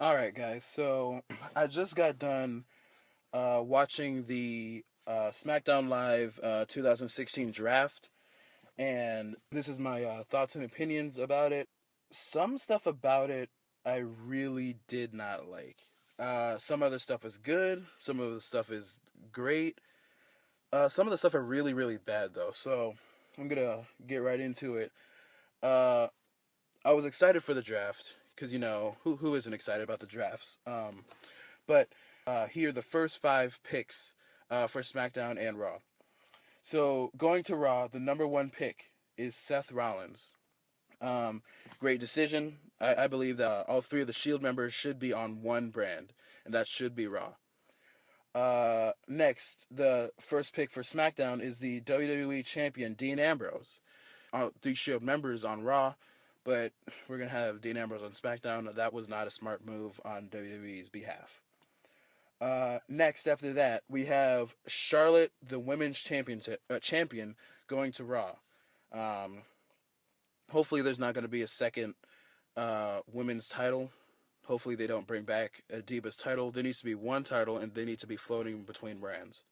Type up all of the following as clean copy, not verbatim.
All right, guys. So I just got done watching the SmackDown Live 2016 draft, and this is my thoughts and opinions about it. Some stuff about it I really did not like. Some other stuff is good. Some of the stuff is great. Some of the stuff are really, really bad though. So I'm gonna get right into it. Uh, I was excited for the draft because who isn't excited about the drafts. But here are the first five picks for SmackDown and Raw. So going to Raw, the number one pick is Seth Rollins. Um, Great decision. I believe that all three of the Shield members should be on one brand, and that should be Raw. Next, the first pick for SmackDown is the WWE Champion Dean Ambrose. Three Shield members on Raw, but we're gonna have Dean Ambrose on SmackDown. That was not a smart move on WWE's behalf. Next, after that, we have Charlotte, the women's champion, going to Raw. Um, Hopefully, there's not going to be a second women's title. Hopefully, they don't bring back a Divas title. There needs to be one title, and they need to be floating between brands.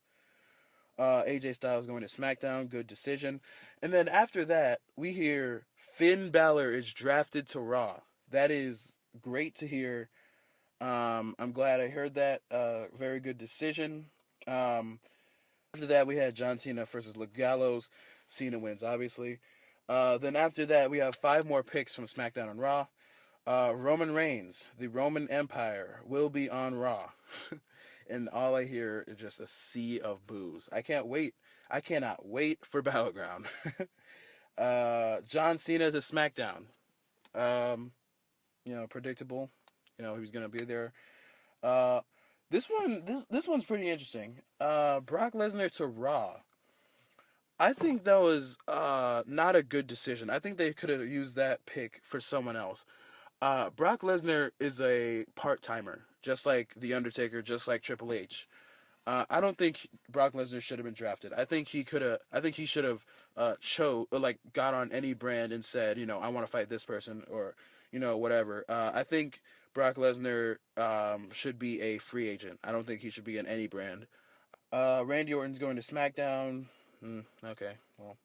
AJ Styles going to SmackDown, good decision. And then after that, we hear Finn Balor is drafted to Raw. That is great to hear. I'm glad I heard that. Very good decision. After that, we had John Cena versus Luke Gallows. Cena wins, obviously. Then after that, we have five more picks from SmackDown and Raw. Roman Reigns, the Roman Empire, will be on Raw. And all I hear is just a sea of boos. I can't wait. I cannot wait for Battleground. John Cena to SmackDown. Predictable. He was gonna be there. Uh, this one's pretty interesting. Brock Lesnar to Raw. I think that was not a good decision. I think they could have used that pick for someone else. Brock Lesnar is a part timer, just like The Undertaker, just like Triple H. I don't think Brock Lesnar should have been drafted. I think he could have. I think he should have got on any brand and said, I want to fight this person or whatever. I think Brock Lesnar should be a free agent. I don't think he should be in any brand. Randy Orton's going to SmackDown. Okay, well,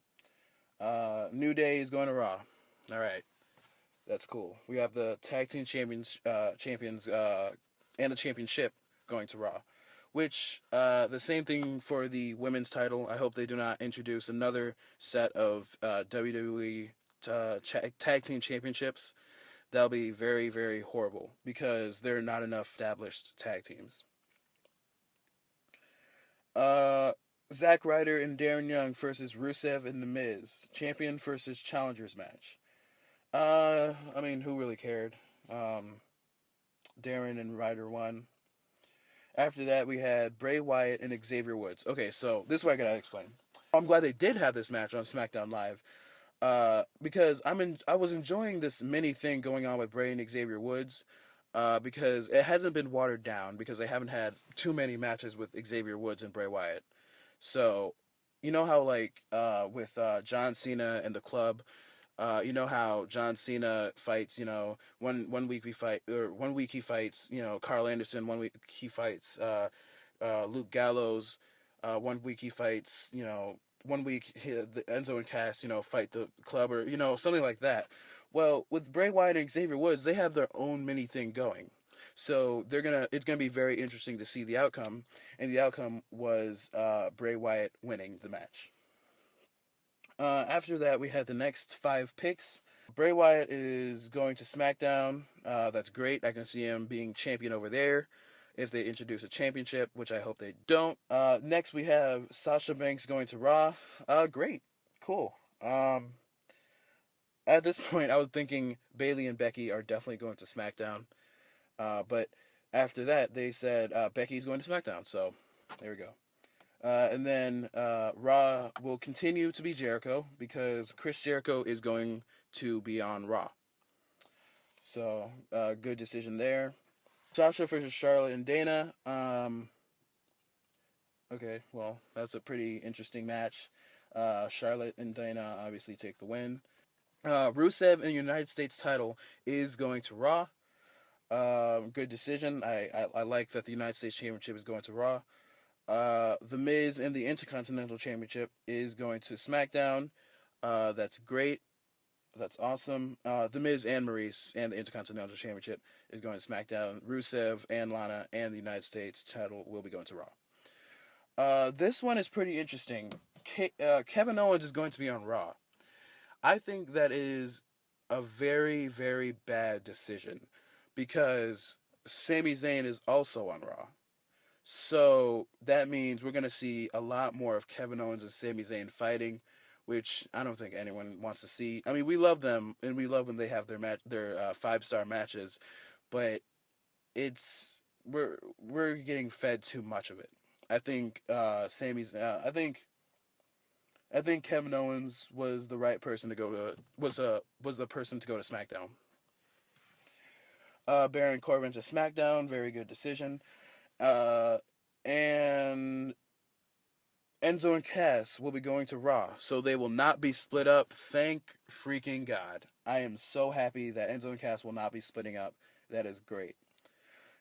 New Day is going to Raw. All right, that's cool. We have the tag team champions, and the championship going to Raw. Which the same thing for the women's title. I hope they do not introduce another set of WWE tag team championships. That'll be very, very horrible because there are not enough established tag teams. Uh, Zack Ryder and Darren Young versus Rusev and The Miz. Champion versus challengers match. I mean, who really cared? Um, Darren and Ryder won. After that, we had Bray Wyatt and Xavier Woods. Okay, so this is what I gotta explain. I'm glad they did have this match on SmackDown Live, because I was enjoying this mini thing going on with Bray and Xavier Woods, because it hasn't been watered down because they haven't had too many matches with Xavier Woods and Bray Wyatt. So, you know how with John Cena and the Club, you know how John Cena fights, one week we fight, or 1 week he fights, Carl Anderson. 1 week he fights Luke Gallows. 1 week he fights, 1 week the Enzo and Cass, fight the Club, or something like that. Well, with Bray Wyatt and Xavier Woods, they have their own mini thing going. So it's gonna be very interesting to see the outcome, and the outcome was Bray Wyatt winning the match. After that, we had the next five picks. Bray Wyatt is going to SmackDown. That's great. I can see him being champion over there if they introduce a championship, which I hope they don't. Next, we have Sasha Banks going to Raw. Great. Cool. At this point, I was thinking Bayley and Becky are definitely going to SmackDown. But after that, they said Becky's going to SmackDown. So there we go. And then Raw will continue to be Jericho because Chris Jericho is going to be on Raw. So good decision there. Sasha versus Charlotte and Dana. Okay, well, that's a pretty interesting match. Charlotte and Dana obviously take the win. Rusev and United States title is going to Raw. Good decision. I like that the United States Championship is going to Raw. The Miz and the Intercontinental Championship is going to SmackDown. That's great. That's awesome. The Miz and Maurice and the Intercontinental Championship is going to SmackDown. Rusev and Lana and the United States title will be going to Raw. This one is pretty interesting. Kevin Owens is going to be on Raw. I think that is a very, very bad decision because Sami Zayn is also on Raw. So that means we're going to see a lot more of Kevin Owens and Sami Zayn fighting, which I don't think anyone wants to see. I mean, we love them and we love when they have their 5-star matches, but we're getting fed too much of it. I think I think Kevin Owens was the right person to go to was the person to go to SmackDown. Baron Corbin to SmackDown, very good decision. Uh, and Enzo and Cass will be going to Raw, so they will not be split up. Thank freaking God! I am so happy that Enzo and Cass will not be splitting up. That is great.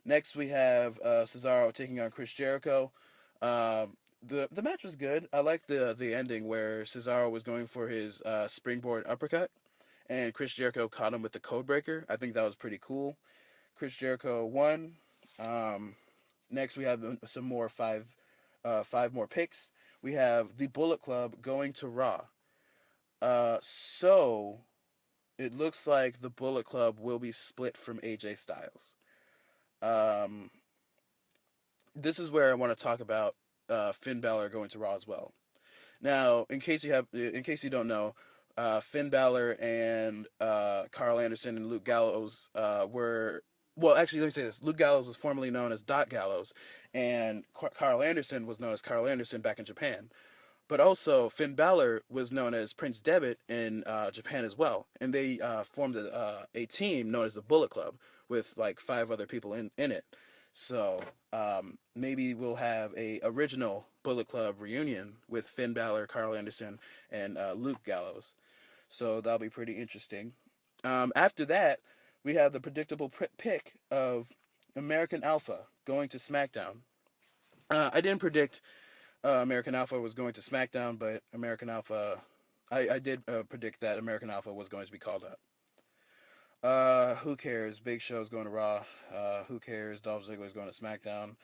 Next, we have Cesaro taking on Chris Jericho. The match was good. I like the ending where Cesaro was going for his springboard uppercut, and Chris Jericho caught him with the Codebreaker. I think that was pretty cool. Chris Jericho won. Next, we have five more picks. We have the Bullet Club going to Raw. So it looks like the Bullet Club will be split from AJ Styles. Um, this is where I want to talk about Finn Balor going to Raw as well. Now, in case you don't know, Finn Balor and Carl Anderson and Luke Gallows were. Well, actually, let me say this. Luke Gallows was formerly known as Doc Gallows, and Carl Anderson was known as Carl Anderson back in Japan. But also, Finn Balor was known as Prince Devitt in Japan as well. And they formed a team known as the Bullet Club with like 5 other people in it. So maybe we'll have a original Bullet Club reunion with Finn Balor, Carl Anderson, and Luke Gallows. So that'll be pretty interesting. After that, we have the predictable pick of American Alpha going to SmackDown. I didn't predict American Alpha was going to SmackDown, but I did predict that American Alpha was going to be called up. Who cares? Big Show's going to Raw. Who cares? Dolph Ziggler's going to SmackDown.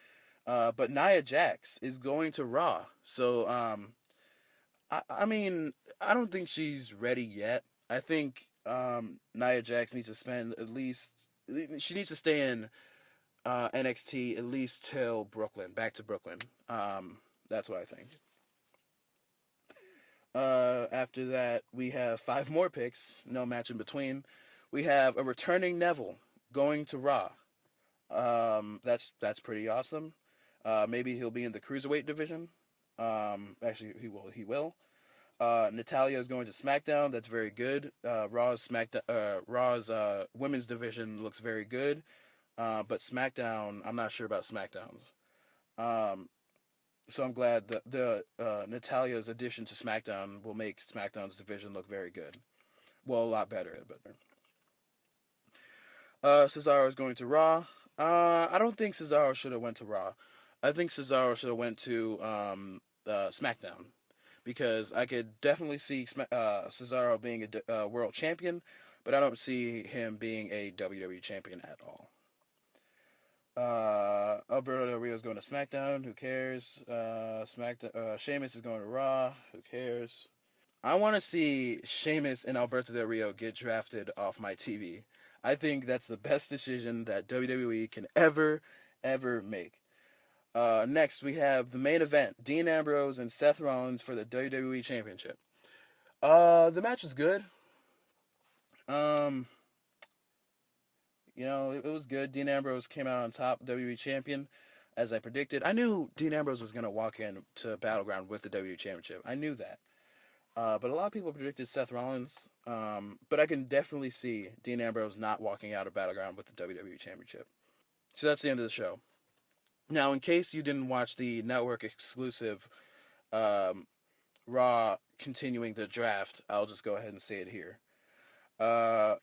But Nia Jax is going to Raw. So, I mean, I don't think she's ready yet. I think Nia Jax needs to spend at least. She needs to stay in NXT at least till Brooklyn, back to Brooklyn. That's what I think. After that, we have 5 more picks, no match in between. We have a returning Neville going to Raw. That's pretty awesome. Maybe he'll be in the cruiserweight division. Actually, he will. Natalya is going to SmackDown. That's very good. Raw's women's division looks very good. But SmackDown, I'm not sure about SmackDown's. So I'm glad that the Natalya's addition to SmackDown will make SmackDown's division look very good. Well, a lot better. Cesaro is going to Raw. I don't think Cesaro should have went to Raw. I think Cesaro should have went to SmackDown because I could definitely see Cesaro being a world champion, but I don't see him being a WWE champion at all. Alberto Del Rio is going to SmackDown. Who cares? Sheamus is going to Raw. Who cares? I want to see Sheamus and Alberto Del Rio get drafted off my TV. I think that's the best decision that WWE can ever make. Next, we have the main event: Dean Ambrose and Seth Rollins for the WWE Championship. The match was good. It was good. Dean Ambrose came out on top, WWE Champion, as I predicted. I knew Dean Ambrose was going to walk in to Battleground with the WWE Championship. I knew that. But a lot of people predicted Seth Rollins. But I can definitely see Dean Ambrose not walking out of Battleground with the WWE Championship. So that's the end of the show. Now, in case you didn't watch the network exclusive Raw continuing the draft, I'll just go ahead and say it here.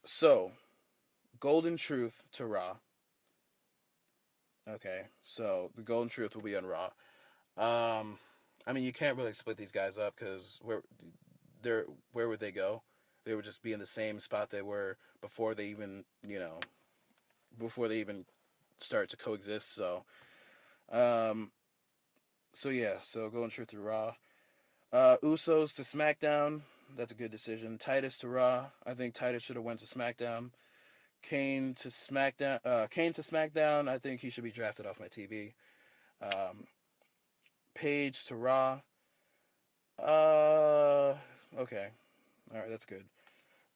So, Golden Truth to Raw. Okay, so the Golden Truth will be on Raw. Um, I mean, you can't really split these guys up because where would they go? They would just be in the same spot they were before they even before they even start to coexist. Um, so yeah, so Golden Truth to Raw. Usos to SmackDown. That's a good decision. Titus to Raw. I think Titus should have went to SmackDown. Kane to SmackDown. Kane to SmackDown. I think he should be drafted off my TV. Um, Page to Raw. Okay, all right, that's good.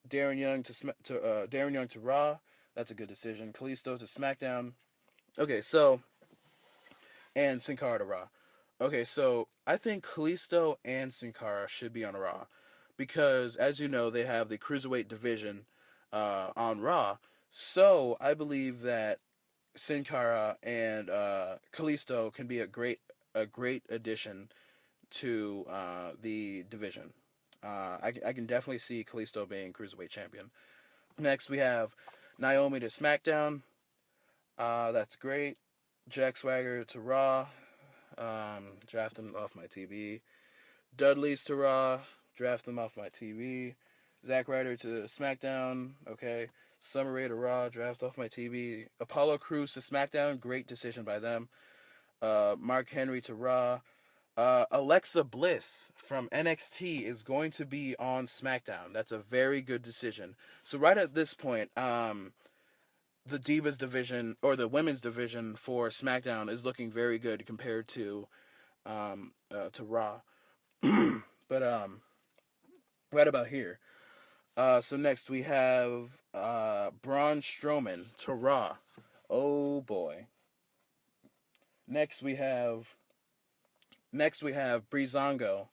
Darren Young to Raw. That's a good decision. Kalisto to SmackDown. Okay, so and Sin Cara to Raw. Okay, so I think Kalisto and Sin Cara should be on Raw because, as you know, they have the cruiserweight division on Raw. So I believe that Sin Cara and Kalisto can be a great addition to the division. I can definitely see Kalisto being cruiserweight champion. Next, we have Naomi to SmackDown. That's great. Jack Swagger to Raw. Draft him off my TV. Dudley's to Raw. Draft them off my TV. Zack Ryder to SmackDown. Okay. Summer Rae to Raw. Draft off my TV. Apollo Crews to SmackDown. Great decision by them. Mark Henry to Raw. Alexa Bliss from NXT is going to be on SmackDown. That's a very good decision. So right at this point, the Divas division or the women's division for SmackDown is looking very good compared to Raw. But right about here. So next we have Braun Strowman to Raw. Oh boy. Next we have Breezango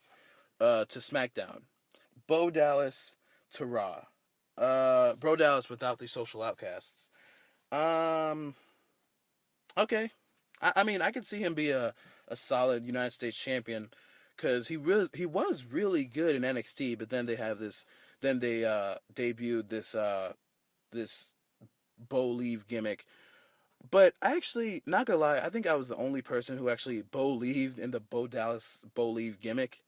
to SmackDown. Bo Dallas to Raw. Bo Dallas without the social outcasts. Um. Okay. I mean, I could see him be a solid United States champion because he was really good in NXT, but then they debuted this Bo Leave gimmick. But I actually, not gonna lie, I think I was the only person who actually Bo Leaved in the Bo Dallas Bo Leave gimmick.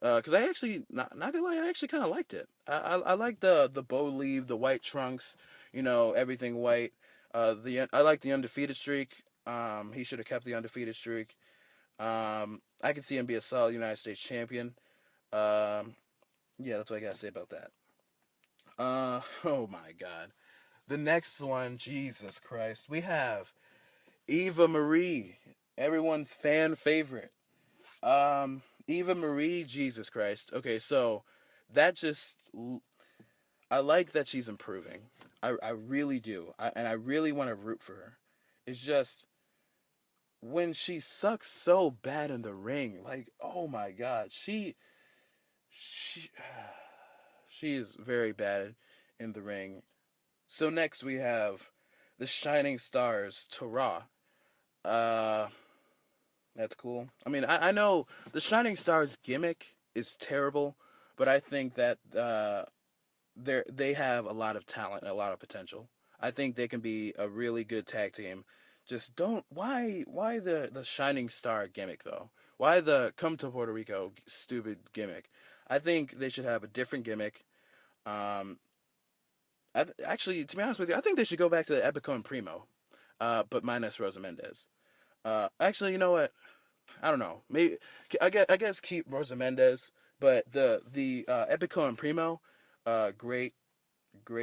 Because I actually, not gonna lie, I actually kind of liked it. I like the Bo Leave, the white trunks, everything white. I like the undefeated streak. He should have kept the undefeated streak. I could see him be a solid United States champion. Yeah, that's what I gotta say about that. Oh my God, the next one, Jesus Christ, we have Eva Marie, everyone's fan favorite. Eva Marie, Jesus Christ. Okay, so that just I like that she's improving. I really do. And I really want to root for her. It's just when she sucks so bad in the ring, like oh my God, she she is very bad in the ring. So next we have the Shining Stars to Raw. Uh, that's cool. I mean, I know the Shining Stars gimmick is terrible, but I think that they have a lot of talent and a lot of potential. I think they can be a really good tag team. Just don't why the Shining Star gimmick though? Why the come to Puerto Rico stupid gimmick? I think they should have a different gimmick. Um, Actually, to be honest with you, I think they should go back to the Epico and Primo, but minus Rosa Mendez. Actually, you know what? I don't know. Maybe I guess keep Rosa Mendez, but the Epico and Primo, great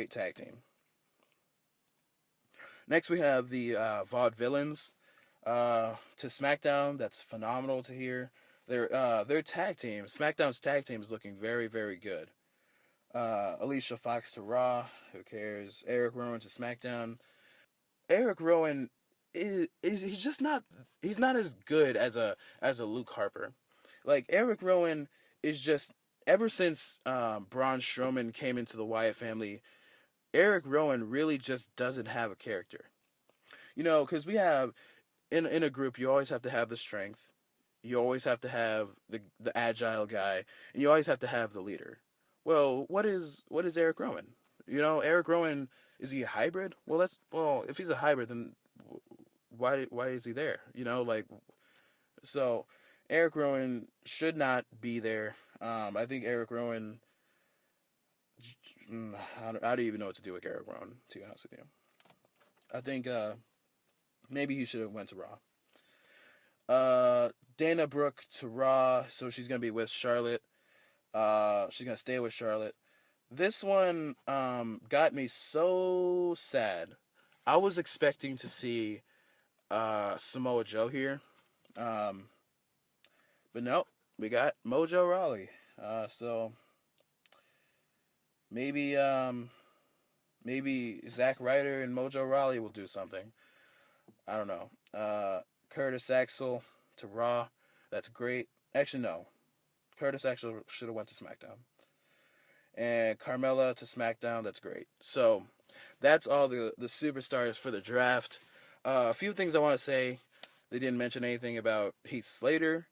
tag team. Next we have the Vaudevillains to SmackDown. That's phenomenal to hear. Their tag team, SmackDown's tag team, is looking very very good. Alicia Fox to Raw. Who cares? Eric Rowan to SmackDown. Eric Rowan is he's just not he's not as good as a Luke Harper. Like Eric Rowan is just ever since Braun Strowman came into the Wyatt family, Eric Rowan really just doesn't have a character. Because we have in a group, you always have to have the strength, you always have to have the agile guy, and you always have to have the leader. Well, what is Eric Rowan? Eric Rowan, is he a hybrid? Well, if he's a hybrid, then why is he there? You know, like, so Eric Rowan should not be there. I think Eric Rowan. I don't even know what to do with Eric Rowan. To be honest with you, I think maybe he should have went to Raw. Dana Brooke to Raw, so she's gonna be with Charlotte. She's gonna stay with Charlotte. This one got me so sad. I was expecting to see Samoa Joe here, um, but no, we got Mojo Rawley. So maybe maybe Zack Ryder and Mojo Rawley will do something. I don't know. Curtis Axel to Raw. That's great. Actually, no. Curtis Axel should have went to SmackDown. And Carmella to SmackDown. That's great. So that's all the superstars for the draft. A few things I want to say. They didn't mention anything about Heath Slater.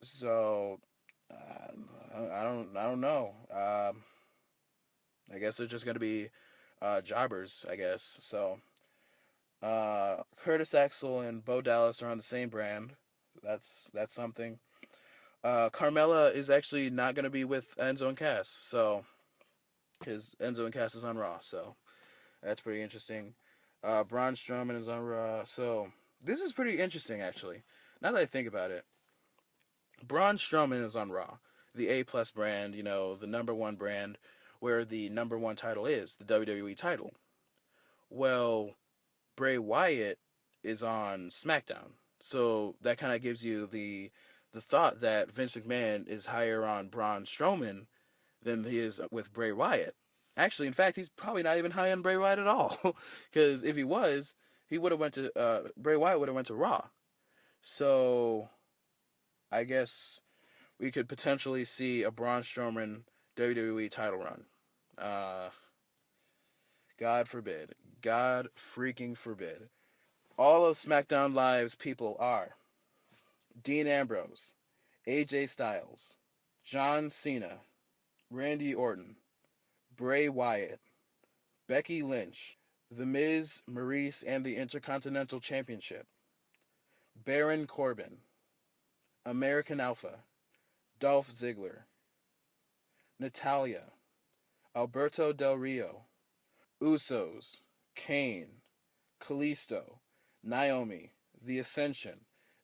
So I don't know. I guess they're just gonna be jobbers. I guess so. Curtis Axel and Bo Dallas are on the same brand. That's something. Carmella is actually not going to be with Enzo and Cass, so because Enzo and Cass is on Raw, so that's pretty interesting. Braun Strowman is on Raw, so this is pretty interesting actually. Now that I think about it, Braun Strowman is on Raw, the A plus brand, you know, the number one brand, where the number one title is the WWE title. Well, Bray Wyatt is on SmackDown. So that kind of gives you the thought that Vince McMahon is higher on Braun Strowman than he is with Bray Wyatt. Actually, in fact, he's probably not even high on Bray Wyatt at all. Because if he was, he would have went to Bray Wyatt would have went to Raw. So I guess we could potentially see a Braun Strowman WWE title run. God forbid. God freaking forbid. All of SmackDown Live's people are Dean Ambrose, AJ Styles, John Cena, Randy Orton, Bray Wyatt, Becky Lynch, The Miz, Maurice, and the Intercontinental Championship, Baron Corbin, American Alpha, Dolph Ziggler, Natalia, Alberto Del Rio, Usos, Kane, Kalisto, Naomi, The Ascension,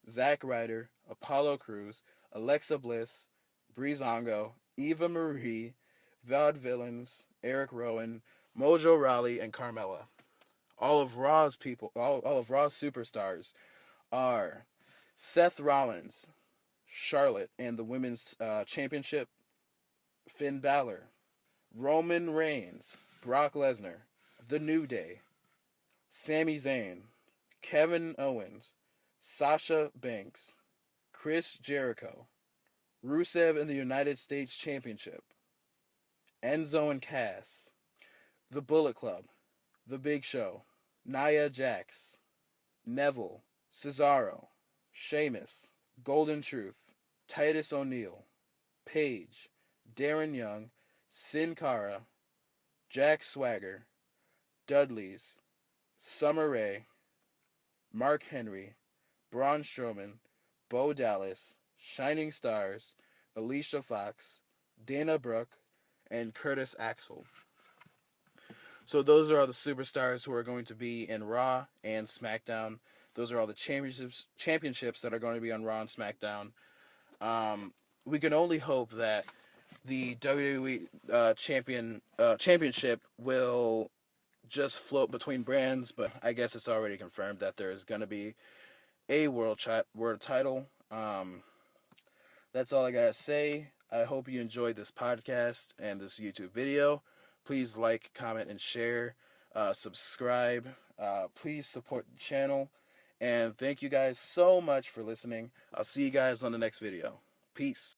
Zack Ryder, Apollo Crews, Alexa Bliss, Breezango, Eva Marie, Vaudevillains, Eric Rowan, Mojo Rawley, and Carmella. All of Raw's people, all of Raw's superstars are Seth Rollins, Charlotte, and the Women's Championship, Finn Balor, Roman Reigns, Brock Lesnar, The New Day, Sami Zayn, Kevin Owens, Sasha Banks, Chris Jericho, Rusev in the United States Championship, Enzo and Cass, The Bullet Club, The Big Show, Nia Jax, Neville, Cesaro, Sheamus, Golden Truth, Titus O'Neil, Paige, Darren Young, Sin Cara, Jack Swagger, Dudley's, Summer Rae, Mark Henry, Braun Strowman, Bo Dallas, Shining Stars, Alicia Fox, Dana Brooke, and Curtis Axel. So those are all the superstars who are going to be in Raw and SmackDown. Those are all the championships that are going to be on Raw and SmackDown. We can only hope that the WWE championship will just float between brands, but I guess it's already confirmed that there is going to be a world title. That's all I gotta say. I hope you enjoyed this podcast and this YouTube video. Please like, comment, and share. Subscribe. Please support the channel. And thank you guys so much for listening. I'll see you guys on the next video. Peace.